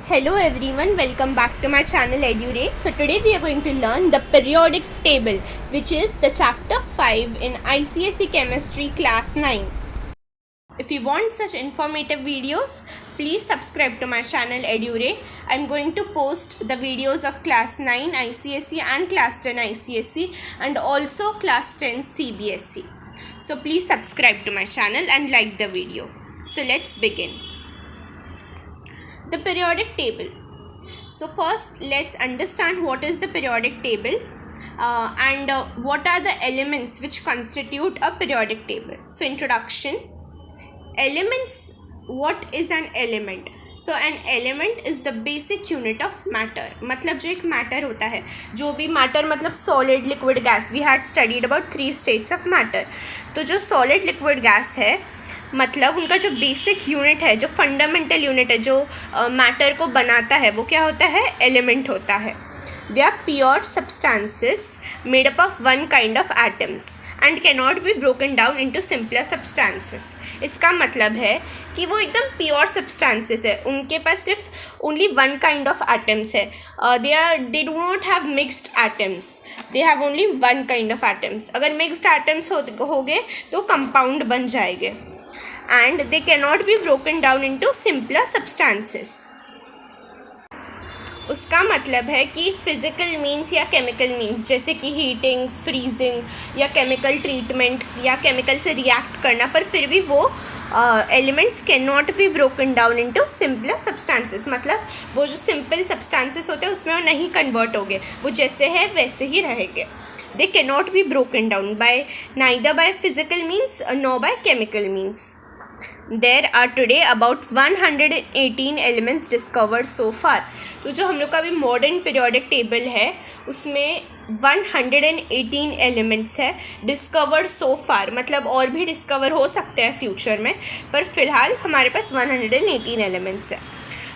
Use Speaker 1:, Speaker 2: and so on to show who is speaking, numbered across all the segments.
Speaker 1: Hello everyone, welcome back to my channel EduRay. So today we are going to learn the periodic table, which is the chapter 5 in ICSE Chemistry class 9. If you want such informative videos, please subscribe to my channel EduRay. I am going to post the videos of class 9 ICSE and class 10 ICSE and also class 10 CBSE. So please subscribe to my channel and like the video. So let's begin. The periodic table. So first let's understand what is the periodic table and what are the elements which constitute a periodic table. So introduction. Elements. What is an element? So an element is the basic unit of matter. मतलब जो एक matter होता है, जो भी matter मतलब solid, liquid, gas. We had studied about 3 states of matter. तो जो solid, liquid, gas है, मतलब उनका जो बेसिक यूनिट है, जो फंडामेंटल यूनिट है, जो मैटर को बनाता है, वो क्या होता है? एलिमेंट होता है. They are pure substances made up of one kind of atoms and can not be broken down into simpler substances. इसका मतलब है कि वो एकदम प्योर सब्सटेंसेस है, उनके पास सिर्फ only one kind of atoms है. They do not have mixed atoms, they have only one kind of atoms. अगर मिक्स्ड एटम्स हो गए तो कंपाउंड बन जाएंगे. And they cannot be broken down into simpler substances. उसका मतलब है कि फिज़िकल मीन्स या केमिकल मीन्स, जैसे कि हीटिंग, फ्रीजिंग या केमिकल ट्रीटमेंट या केमिकल से रिएक्ट करना, पर फिर भी वो elements can not be broken down into simpler substances. मतलब वो जो सिंपल सब्सटेंसेस होते हैं उसमें वो नहीं कन्वर्ट होंगे, वो जैसे है वैसे ही रहेंगे. They cannot be broken down by neither by physical means nor by chemical means. There are today about 118 elements discovered so far. तो जो हम लोग का अभी मॉडर्न पीरियोडिक टेबल है उसमें 118 एलिमेंट्स है डिस्कवर्ड सो फार. मतलब और भी डिस्कवर हो सकते हैं फ्यूचर में, पर फिलहाल हमारे पास 118 एलिमेंट्स है.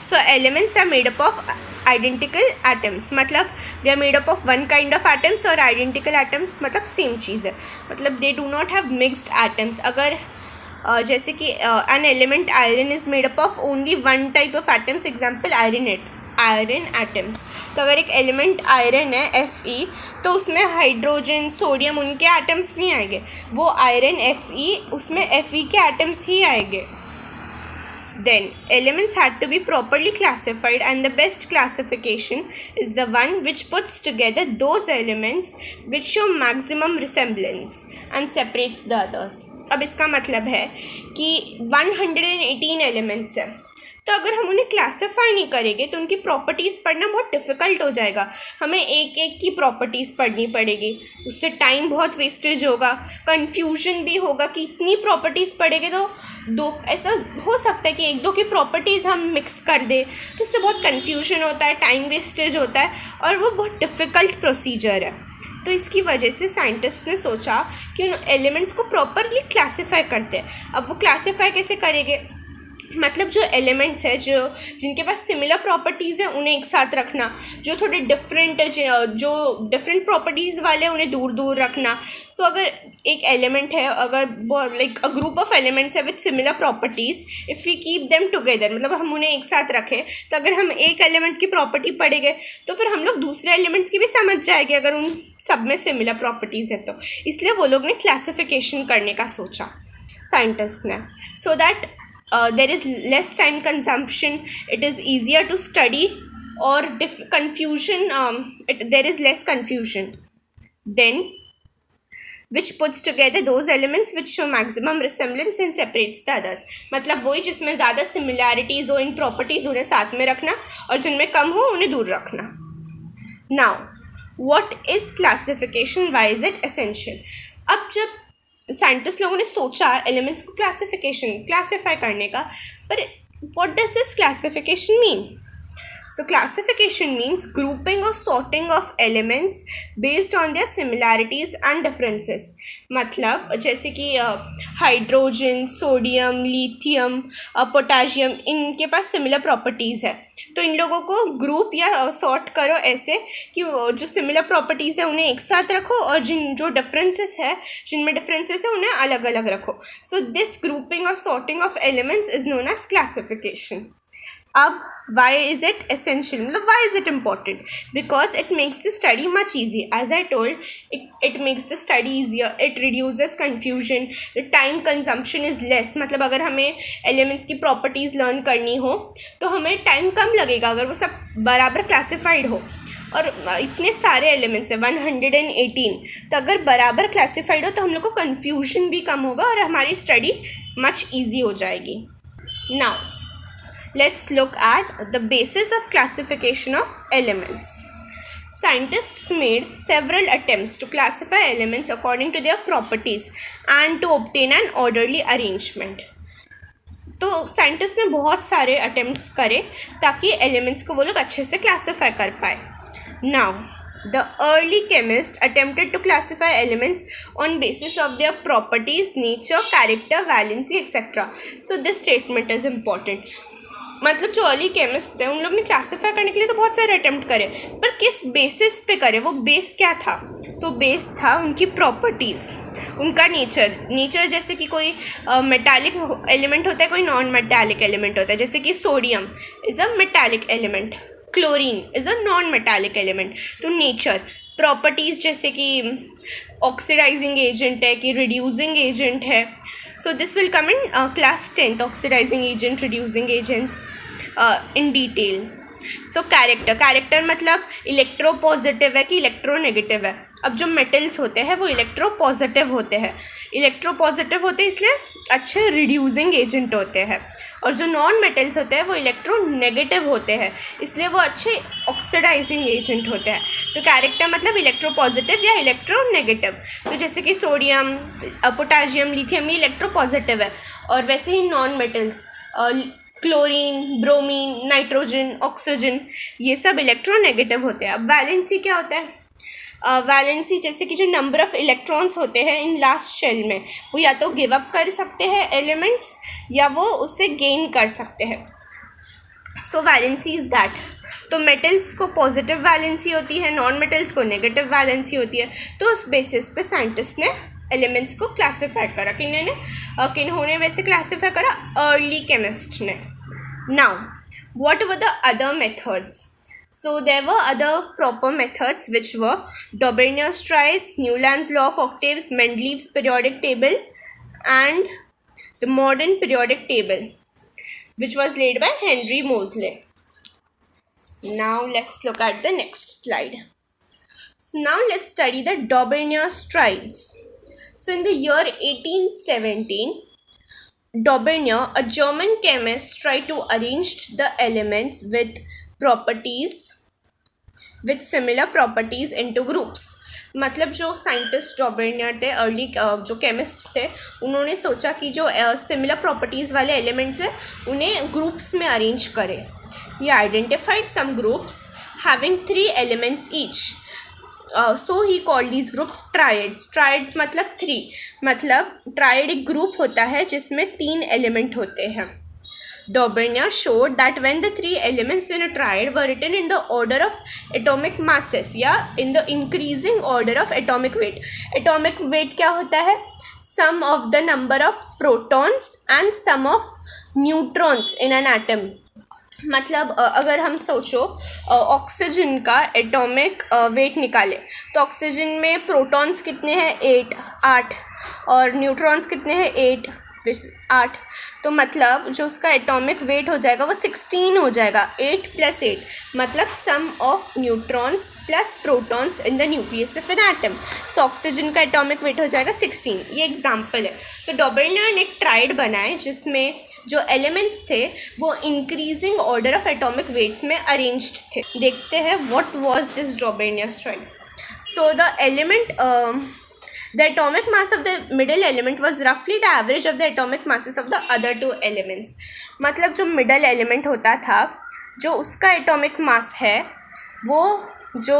Speaker 1: So elements are made up of identical atoms. मतलब they are made up of one kind of atoms, और आइडेंटिकल एटम्स मतलब सेम चीज़ है, मतलब they do not have mixed atoms. अगर जैसे कि an element iron is made up of only one type of atoms, example iron atoms. तो अगर एक एलिमेंट आयरन है Fe, तो उसमें हाइड्रोजन, सोडियम उनके एटम्स नहीं आएंगे, वो आयरन Fe उसमें Fe के एटम्स ही आएंगे. Then elements had to be properly classified, and the best classification is the one which puts together those elements which show maximum resemblance and separates the others. अब इसका मतलब है कि 118 elements है, तो अगर हम उन्हें क्लासीफाई नहीं करेंगे तो उनकी प्रॉपर्टीज़ पढ़ना बहुत डिफ़िकल्ट हो जाएगा. हमें एक एक की प्रॉपर्टीज़ पढ़नी पड़ेगी, उससे टाइम बहुत वेस्टेज होगा, कन्फ्यूजन भी होगा कि इतनी प्रॉपर्टीज़ पढ़ेंगे तो दो ऐसा हो सकता है कि एक दो की प्रॉपर्टीज़ हम मिक्स कर दें, तो उससे बहुत कन्फ्यूजन होता है, टाइम वेस्टेज होता है, और वो बहुत डिफ़िकल्ट प्रोसीजर है. तो इसकी वजह से साइंटिस्ट ने सोचा कि उन एलिमेंट्स को प्रॉपरली क्लासीफाई करते हैं. अब वो क्लासीफाई कैसे करेंगे? मतलब जो एलिमेंट्स है जो जिनके पास सिमिलर प्रॉपर्टीज़ हैं उन्हें एक साथ रखना, जो थोड़े जो डिफरेंट प्रॉपर्टीज़ वाले उन्हें दूर दूर रखना. सो अगर एक एलिमेंट है, अगर like a group of elements है with similar properties, if we keep them together, मतलब हम उन्हें एक साथ रखें, तो अगर हम एक एलिमेंट की प्रॉपर्टी पढ़ेंगे तो फिर हम लोग दूसरे एलिमेंट्स की भी समझ जाएंगे अगर उन सब में सिमिलर प्रॉपर्टीज़ है तो. इसलिए वो लोग ने क्लासिफिकेशन करने का सोचा साइंटिस्ट ने, so that there is less time consumption, it is easier to study, or there is less confusion. Then which puts together those elements which show maximum resemblance and separates the others. मतलब वही जिसमें ज़्यादा similarities हो इन properties उन्हें साथ में रखना, और जिनमें कम हो उन्हें दूर रखना. Now what is classification, why is it essential? अब जब साइंटिस्ट लोगों ने सोचा एलिमेंट्स को क्लासीफाई करने का, पर what does this classification mean? So classification means grouping और sorting of elements based on their similarities and differences. मतलब जैसे कि हाइड्रोजन, सोडियम, लिथियम, पोटाशियम, इनके पास सिमिलर प्रॉपर्टीज़ है, तो इन लोगों को ग्रुप या सॉर्ट करो ऐसे कि जो सिमिलर प्रॉपर्टीज़ है उन्हें एक साथ रखो, और जिनमें डिफरेंसेस है उन्हें अलग अलग रखो. सो दिस ग्रुपिंग और sorting of elements is known as classification. अब why is it essential, मतलब why is it important? Because it makes the study much easier. As I told, it makes the study easier, it reduces confusion, the time consumption is less. मतलब अगर हमें elements की properties learn करनी हो तो हमें time कम लगेगा अगर वो सब बराबर क्लासिफाइड हो. और इतने सारे एलिमेंट्स हैं 118, तो अगर बराबर क्लासिफाइड हो तो हम लोग को कन्फ्यूजन भी कम होगा और हमारी स्टडी मच ईजी हो जाएगी. Now let's look at the basis of classification of elements. Scientists made several attempts to classify elements according to their properties and to obtain an orderly arrangement. तो scientist ने बहुत सारे attempts करे ताकि elements को वो लोग अच्छे से क्लासीफाई कर पाए. Now the early chemists attempted to classify elements on basis of their properties, nature, character, valency, etc. So this statement is important. मतलब जो अर्ली केमिस्ट थे उन लोग ने क्लासीफाई करने के लिए तो बहुत सारे अटेम्प्ट करे, पर किस बेसिस पे करे, वो बेस क्या था? तो बेस था उनकी प्रॉपर्टीज़, उनका नेचर जैसे कि कोई मेटालिक एलिमेंट होता है, कोई नॉन मेटालिक एलिमेंट होता है. जैसे कि sodium is a metallic element, chlorine is a non metallic element. तो नेचर, प्रॉपर्टीज़ जैसे कि ऑक्सीडाइजिंग एजेंट है कि रिड्यूसिंग एजेंट है. So this will come in class 10th, oxidizing agent, reducing agents in detail. So character मतलब electropositive है कि electronegative है. अब जो मेटल्स होते हैं वो इलेक्ट्रोपॉजिटिव होते हैं इसलिए अच्छे रिड्यूसिंग एजेंट होते हैं, और जो नॉन मेटल्स होते हैं वो इलेक्ट्रोनेगेटिव होते हैं इसलिए वो अच्छे ऑक्सीडाइजिंग एजेंट होते हैं. तो कैरेक्टर मतलब इलेक्ट्रोपॉजिटिव या इलेक्ट्रोनेगेटिव. तो जैसे कि सोडियम, पोटाशियम, लिथियम ये इलेक्ट्रोपॉजिटिव है, और वैसे ही non metals chlorine, bromine, nitrogen, oxygen ये सब इलेक्ट्रोनेगेटिव होते हैं. अब वैलेंसी क्या होता है? वैलेंसी जैसे कि जो नंबर ऑफ़ इलेक्ट्रॉन्स होते हैं इन लास्ट शेल में, वो या तो गिव अप कर सकते हैं एलिमेंट्स या वो उससे गेन कर सकते हैं. सो वैलेंसी इज़ दैट. तो मेटल्स को पॉजिटिव वैलेंसी होती है, नॉन मेटल्स को नेगेटिव वैलेंसी होती है. तो उस बेसिस पे साइंटिस्ट ने एलिमेंट्स को क्लासीफाई करा. किन्होंने वैसे क्लासीफाई करा? अर्ली केमिस्ट ने. Now what were the other methods? So there were other proper methods which were Daubernia's triads, Newland's law of octaves, Mendeleev's periodic table, and the modern periodic table, which was laid by Henry Moseley. Now let's look at the next slide. So now let's study the Daubernia's triads. So in the year 1817, Daubernia, a German chemist, tried to arrange the elements with similar properties into groups. मतलब जो scientist डॉबर्नियर थे, early जो chemist थे, उन्होंने सोचा कि जो similar properties वाले एलिमेंट्स हैं उन्हें ग्रुप्स में अरेंज करें. ये identified some groups having 3 elements each. So he called these group triads. Triads मतलब 3, मतलब ट्राइड एक ग्रुप होता है जिसमें 3 एलिमेंट होते हैं. Daubernia showed that when the 3 elements in a triad were written in the order of atomic masses या in the increasing order of atomic weight. Atomic weight क्या होता है? Sum of the number of protons and sum of neutrons in an atom. मतलब अगर हम सोचो oxygen का atomic wait निकाले तो ऑक्सीजन में प्रोटॉन्स कितने हैं? 8, और न्यूट्रॉन्स कितने हैं? 8. तो मतलब जो उसका एटॉमिक वेट हो जाएगा वो 16 हो जाएगा. 8 + 8 मतलब sum of neutrons plus protons in the nucleus of an atom. So oxygen का एटॉमिक वेट हो जाएगा 16. ये एग्जांपल है. तो डॉबर्नियर ने एक ट्राइड बनाए जिसमें जो एलिमेंट्स थे वो increasing order of atomic weights में अरेंज्ड थे. देखते हैं what was this Dobereiner's triad. So the atomic mass of the middle element was roughly the average of the atomic masses of the other 2 elements. मतलब जो middle element होता था, जो उसका एटॉमिक मास है वो जो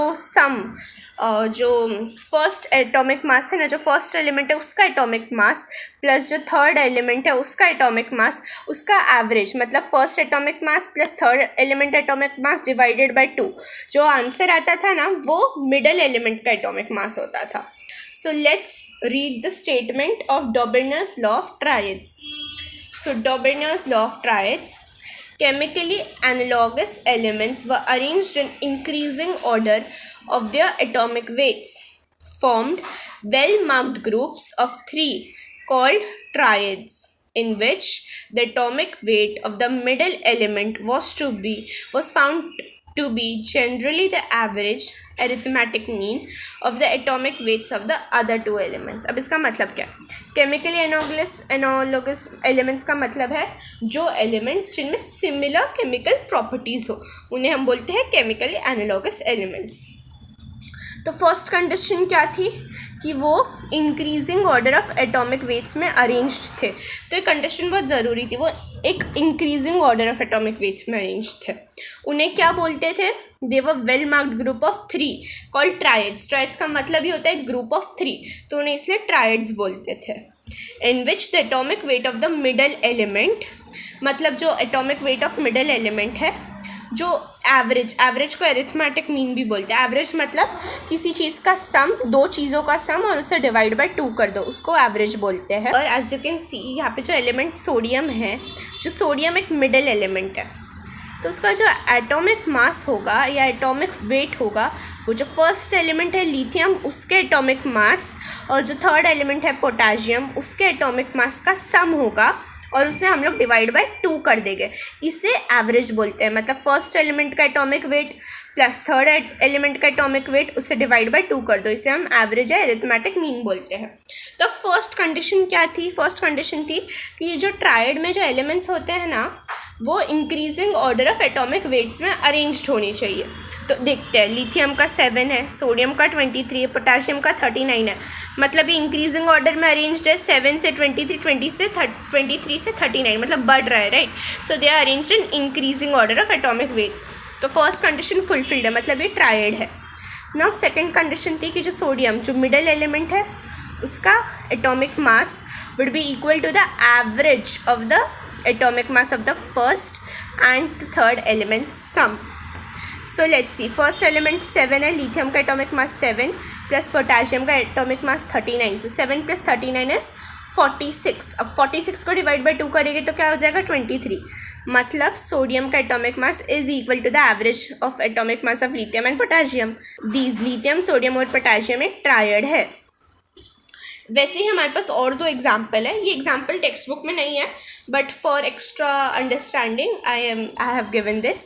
Speaker 1: फर्स्ट एटॉमिक मास है ना, जो फर्स्ट एलिमेंट है उसका एटॉमिक मास प्लस जो थर्ड एलिमेंट है उसका एटॉमिक मास, उसका एवरेज मतलब first atomic mass plus third element atomic mass divided by 2. जो आंसर आता था ना वो मिडल एलिमेंट का एटॉमिक मास होता था. So let's read the statement of Daubernia's law of triads. So Daubernia's law of triads. chemically analogous elements were arranged in increasing order of their atomic weights, formed well-marked groups of 3 called triads, in which the atomic weight of the middle element was found to be generally the average arithmetic mean of the atomic weights of the other 2 elements. अब इसका मतलब क्या है? Chemically analogous elements का मतलब है जो elements जिनमें सिमिलर केमिकल प्रॉपर्टीज हो उन्हें हम बोलते हैं केमिकली एनालॉगस एलिमेंट्स. तो फर्स्ट कंडीशन क्या थी कि वो increasing order of atomic weights में अरेंज्ड थे. तो ये कंडीशन बहुत ज़रूरी थी. वो एक increasing order of atomic weights में अरेंज थे. उन्हें क्या बोलते थे? They were well marked group of 3 called triads. Triads का मतलब ही होता है ग्रुप ऑफ 3, तो उन्हें इसलिए ट्राइड्स बोलते थे. In which the atomic weight of the middle element, मतलब जो atomic weight of middle element है, जो एवरेज को एरिथमेटिक मीन भी बोलते हैं. एवरेज मतलब किसी चीज़ का सम, 2 चीज़ों का सम और उसे डिवाइड बाय 2 कर दो, उसको एवरेज बोलते हैं. और एज यू कैन सी यहाँ पे जो एलिमेंट सोडियम है, जो सोडियम एक मिडल एलिमेंट है, तो उसका जो एटॉमिक मास होगा या एटॉमिक वेट होगा, वो जो फर्स्ट एलिमेंट है लिथियम उसके एटॉमिक मास और जो थर्ड एलिमेंट है पोटेशियम उसके एटॉमिक मास का सम होगा और उसे हम लोग डिवाइड बाय 2 कर देंगे. इसे एवरेज बोलते हैं. मतलब फर्स्ट एलिमेंट का atomic weight plus third element का एटॉमिक वेट उसे डिवाइड बाय 2 कर दो, इसे हम एवरेज या अरिथमेटिक मीन बोलते हैं. तो फर्स्ट कंडीशन क्या थी? फर्स्ट कंडीशन थी कि ये जो ट्राइड में जो एलिमेंट्स होते हैं ना, वो increasing order of atomic weights में अरेंज्ड होनी चाहिए. तो देखते हैं, लिथियम का 7 है, सोडियम का 23 है, पोटेशियम का 39 है. मतलब ये इंक्रीजिंग ऑर्डर में अरेंज्ड है. 7 से 23, 23 से 39, मतलब बढ़ रहा है, right. So they are arranged in increasing order of atomic weights. तो फर्स्ट कंडीशन फुलफिल्ड है, मतलब ये ट्राइड है. नाउ सेकेंड कंडीशन थी कि जो सोडियम जो मिडल एलिमेंट है उसका atomic mass would be equal to the average of the atomic mass of the first and the third element sum. So let's see, first element 7 है, lithium का atomic mass 7 plus potassium का atomic mass 39. So 7 plus 39 is 46. अब 46 को divide by 2 करेंगे तो क्या हो जाएगा? 23. मतलब सोडियम का atomic mass is equal to the average of atomic mass of lithium and potassium. These lithium, sodium और पोटेशियम एक ट्रायड है. वैसे ही हमारे पास और 2 एग्जाम्पल है. ये एग्जाम्पल टेक्स्ट बुक में नहीं है, but for extra understanding I have given this.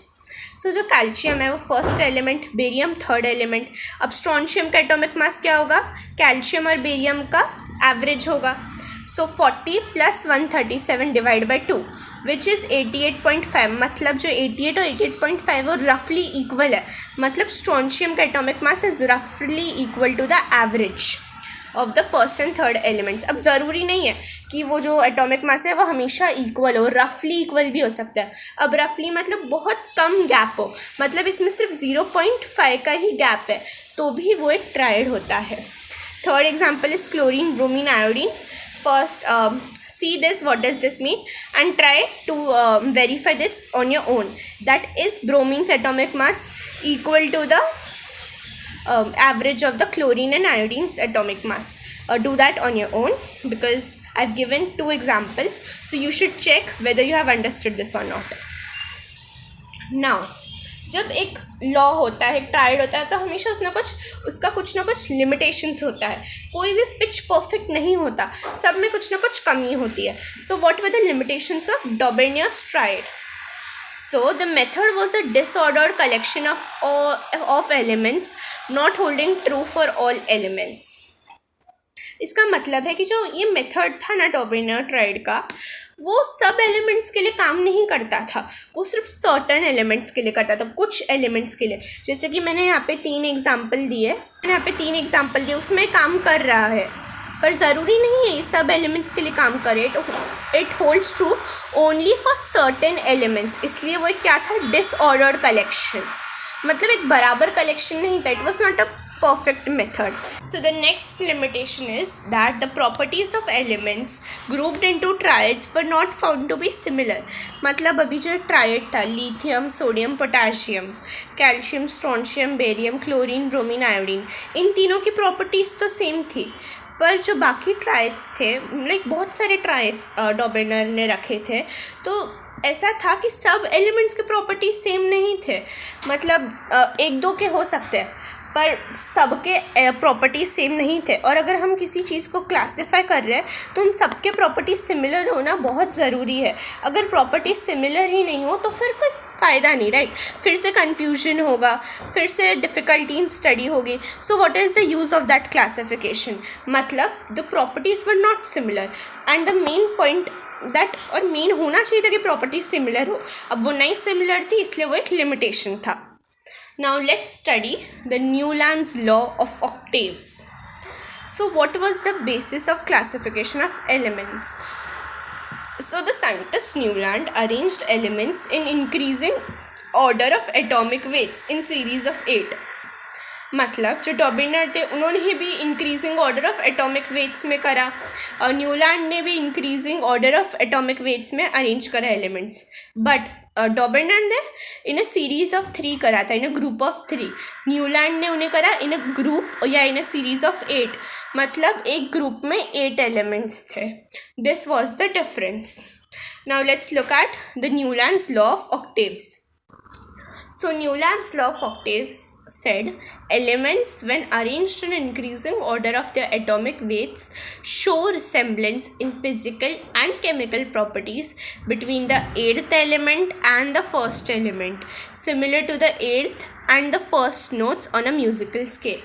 Speaker 1: So जो कैल्शियम है वो first element, barium third element. अब स्ट्रॉन्शियम का एटॉमिक मास क्या होगा? कैल्शियम और बेरियम का एवरेज होगा. So 40 plus 137 divide by 2 which is 88.5. मतलब जो 88 और 88.5 वो रफली इक्वल है. मतलब स्ट्रॉन्शियम का एटॉमिक मास इज रफली equal to the average of the first and third elements. अब ज़रूरी नहीं है कि वो जो एटॉमिक मास है वो हमेशा इक्वल हो, रफली इक्वल भी हो सकता है. अब रफली मतलब बहुत कम गैप हो, मतलब इसमें सिर्फ 0.5 का ही गैप है, तो भी वो एक ट्राइड होता है. Third example is chlorine, bromine, iodine. First see this, what does this mean, and try to verify this on your own. That is bromine's atomic mass equal to the average of the chlorine and iodine's atomic mass. Do that on your own because I've given 2 examples, so you should check whether you have understood this or not. Now जब एक law होता है, एक tried होता है, तो हमेशा उसका कुछ ना कुछ लिमिटेशंस होता है. कोई भी पिच परफेक्ट नहीं होता, सब में कुछ ना कुछ कमी होती है. So what were the limitations of Dobereiner's triad? So the method was a disordered collection of elements not holding true for all elements. इसका मतलब है कि जो ये मेथड था ना डॉबर्नियर ट्राइड का, वो सब एलिमेंट्स के लिए काम नहीं करता था, वो सिर्फ सर्टेन एलिमेंट्स के लिए करता था, कुछ एलिमेंट्स के लिए. जैसे कि मैंने यहाँ पे 3 एग्जाम्पल दिए, उसमें काम कर रहा है, पर ज़रूरी नहीं है ये सब एलिमेंट्स के लिए काम करे. It holds true only for certain elements. इसलिए वो क्या था? Disordered collection. मतलब एक बराबर कलेक्शन नहीं था. It was not a perfect method. So the next limitation is that the properties of elements grouped into triads were not found to be similar. मतलब अभी जो ट्राइड था, lithium, sodium, potassium, calcium, strontium, barium, chlorine, bromine, iodine, इन तीनों की properties तो same थी, पर जो बाकी ट्राइड्स थे, लाइक बहुत सारे ट्राइड्स डॉबर्नियर ने रखे थे, तो ऐसा था कि सब एलिमेंट्स के प्रॉपर्टीज सेम नहीं थे, मतलब एक दो के हो सकते हैं पर सबके प्रॉपर्टीज सेम नहीं थे। और अगर हम किसी चीज़ को क्लासिफाई कर रहे हैं तो उन सबके प्रॉपर्टीज सिमिलर होना बहुत ज़रूरी है। अगर प्रॉपर्टीज सिमिलर ही नहीं हो तो फिर कोई फ़ायदा नहीं, राइट। फिर से कन्फ्यूजन होगा, फिर से डिफ़िकल्टी इन स्टडी होगी। So what is the use of that classification, मतलब the properties were not similar and the main point that, और मेन होना चाहिए था कि प्रॉपर्टीज सिमिलर हो। अब वो नहीं सिमिलर थी, इसलिए वो एक लिमिटेशन था। Now let's study the Newland's law of octaves. So what was the basis of classification of elements? So the scientist Newland arranged elements in increasing order of atomic weights in series of 8. मतलब जो डॉबिनर थे उन्होंने भी increasing order of atomic weights में करा, और Newland ने भी increasing order of atomic weights में अरेंज करा एलिमेंट्स। बट डॉबिनर ने इन अ सीरीज ऑफ 3 करा था, in a group of 3। Newland ने उन्हें करा इन अ ग्रुप या इन अ सीरीज ऑफ 8, मतलब एक ग्रुप में 8 एलिमेंट्स थे। This was the difference. Now let's look at the Newlands law of octaves. So Newland's law of octaves said elements when arranged in increasing order of their atomic weights show resemblance in physical and chemical properties between the 8th element and the first element, similar to the 8th and the first notes on a musical scale.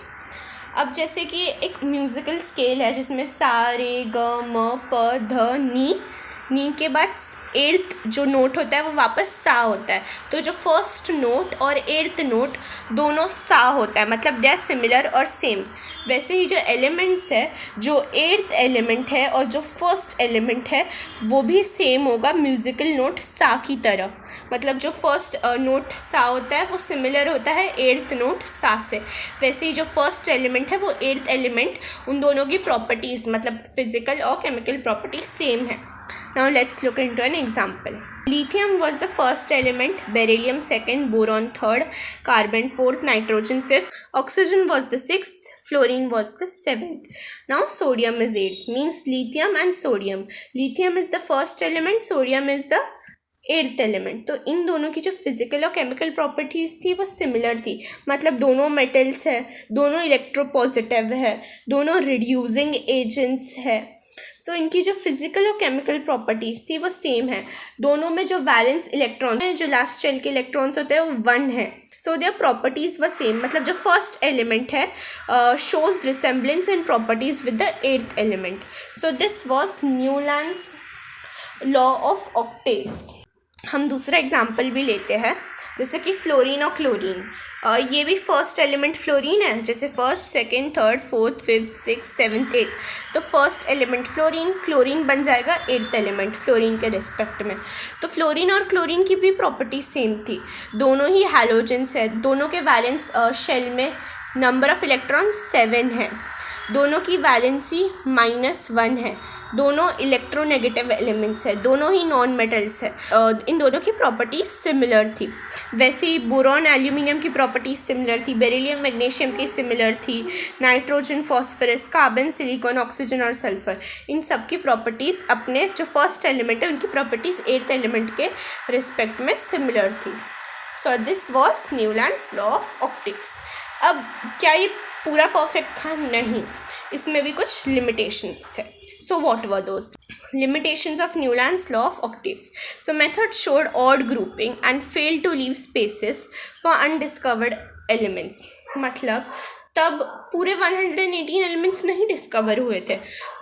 Speaker 1: अब जैसे कि एक musical scale है जिसमें सा रे ग म प ध नी के बाद 8th जो नोट होता है वो वापस सा होता है। तो जो फर्स्ट नोट और 8th नोट दोनों सा होता है, मतलब दे आर सिमिलर और सेम। वैसे ही जो एलिमेंट्स है, जो 8th एलिमेंट है और जो फर्स्ट एलिमेंट है वो भी सेम होगा म्यूज़िकल नोट सा की तरह। मतलब जो फर्स्ट नोट सा होता है वो सिमिलर होता है 8th नोट सा से। वैसे ही जो फर्स्ट एलिमेंट है वो 8th एलिमेंट, उन दोनों की प्रॉपर्टीज़ मतलब फिजिकल और केमिकल प्रॉपर्टीज सेम है। Now let's look into an example. Lithium was the first element, beryllium second, boron third, carbon fourth, nitrogen fifth, oxygen was the sixth, fluorine was the seventh. Now sodium is 8th, means lithium and sodium. Lithium is the first element, sodium is the 8th element. तो इन दोनों की जो physical और chemical properties थी वो similar थी, मतलब दोनों मेटल्स है, दोनों इलेक्ट्रोपॉजिटिव है, दोनों रिड्यूसिंग एजेंट्स है। सो इनकी जो फिजिकल और केमिकल प्रॉपर्टीज़ थी वो सेम है। दोनों में जो वैलेंस इलेक्ट्रॉन है, जो लास्ट शेल के इलेक्ट्रॉन्स होते हैं वो 1 है। सो देयर प्रॉपर्टीज़ व सेम, मतलब जो फर्स्ट एलिमेंट है shows resemblance in properties with the 8th element. So this was Newlands law of octaves. हम दूसरा एग्जाम्पल भी लेते हैं, जैसे कि फ्लोरीन और क्लोरीन। ये भी फर्स्ट एलिमेंट फ्लोरीन है, जैसे first second third fourth fifth six seventh eight. तो फर्स्ट एलिमेंट फ्लोरीन, क्लोरीन बन जाएगा 8th एलिमेंट फ्लोरीन के रिस्पेक्ट में। तो फ्लोरीन और क्लोरीन की भी प्रॉपर्टी सेम थी, दोनों ही हैलोजेंस है, दोनों के वैलेंस शेल में नंबर ऑफ इलेक्ट्रॉन 7 है, दोनों की वैलेंसी -1 है, दोनों इलेक्ट्रोनेगेटिव एलिमेंट्स है, दोनों ही नॉन मेटल्स है। इन दोनों की प्रॉपर्टीज सिमिलर थी। वैसे ही बोरॉन एल्यूमिनियम की प्रॉपर्टीज सिमिलर थी, बेरिलियम मैग्नीशियम की सिमिलर थी, nitrogen phosphorus carbon silicon oxygen और सल्फर, इन सब की प्रॉपर्टीज़ अपने जो फर्स्ट एलिमेंट है उनकी प्रॉपर्टीज़ 8th एलिमेंट के रिस्पेक्ट में सिमिलर थी। So this was Newlands law of optics. अब क्या ये पूरा परफेक्ट था? नहीं, इसमें भी कुछ लिमिटेशंस थे। सो what were those limitations of Newland's law of octaves? So method showed odd grouping and failed to leave spaces for undiscovered elements. मतलब तब पूरे 118 एलिमेंट्स नहीं डिस्कवर हुए थे,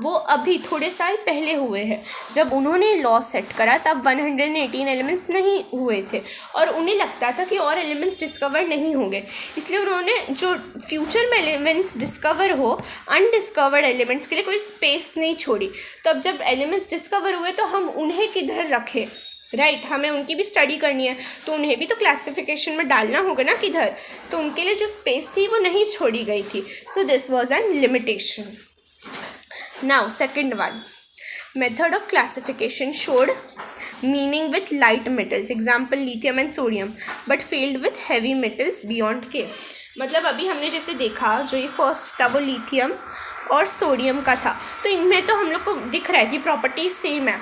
Speaker 1: वो अभी थोड़े साल पहले हुए हैं। जब उन्होंने लॉ सेट करा तब 118 एलिमेंट्स नहीं हुए थे और उन्हें लगता था कि और एलिमेंट्स डिस्कवर नहीं होंगे, इसलिए उन्होंने जो फ्यूचर में एलिमेंट्स डिस्कवर हो अनडिस्कवर्ड एलिमेंट्स के लिए कोई स्पेस नहीं छोड़ी। तो अब जब एलिमेंट्स डिस्कवर हुए तो हम उन्हें किधर रखें, राइट हमें उनकी भी स्टडी करनी है, तो उन्हें भी तो क्लासिफिकेशन में डालना होगा ना किधर, तो उनके लिए जो स्पेस थी वो नहीं छोड़ी गई थी। So this was an limitation. Now second one, method of classification showed meaning with light metals, example lithium and sodium, but failed with heavy metals beyond के। मतलब अभी हमने जैसे देखा जो ये फर्स्ट था वो लिथियम और सोडियम का था, तो इनमें तो हम लोग को दिख रहा है कि प्रॉपर्टीज सेम है,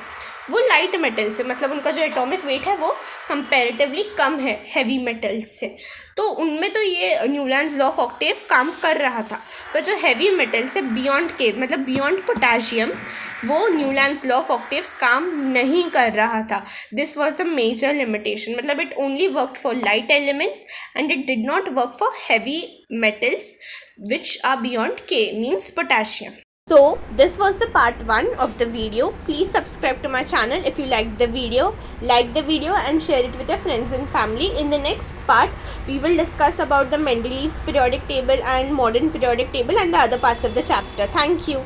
Speaker 1: वो लाइट मेटल से, मतलब उनका जो एटॉमिक वेट है वो कंपैरेटिवली कम है हैवी मेटल्स से, तो उनमें तो ये न्यूलैंड्स लॉ ऑफ ऑक्टेव काम कर रहा था। पर जो हैवी मेटल से बियॉन्ड के, मतलब बियॉन्ड पोटाशियम, वो न्यूलैंड्स लॉ ऑफ ऑक्टेव्स काम नहीं कर रहा था। This was the major limitation, मतलब it only work for light elements and it did not work for heavy metals which are beyond K, means potassium. So this was the part 1 of the video. Please subscribe to my channel if you liked the video. Like the video and share it with your friends and family. In the next part, we will discuss about the Mendeleev's periodic table and modern periodic table and the other parts of the chapter. Thank you.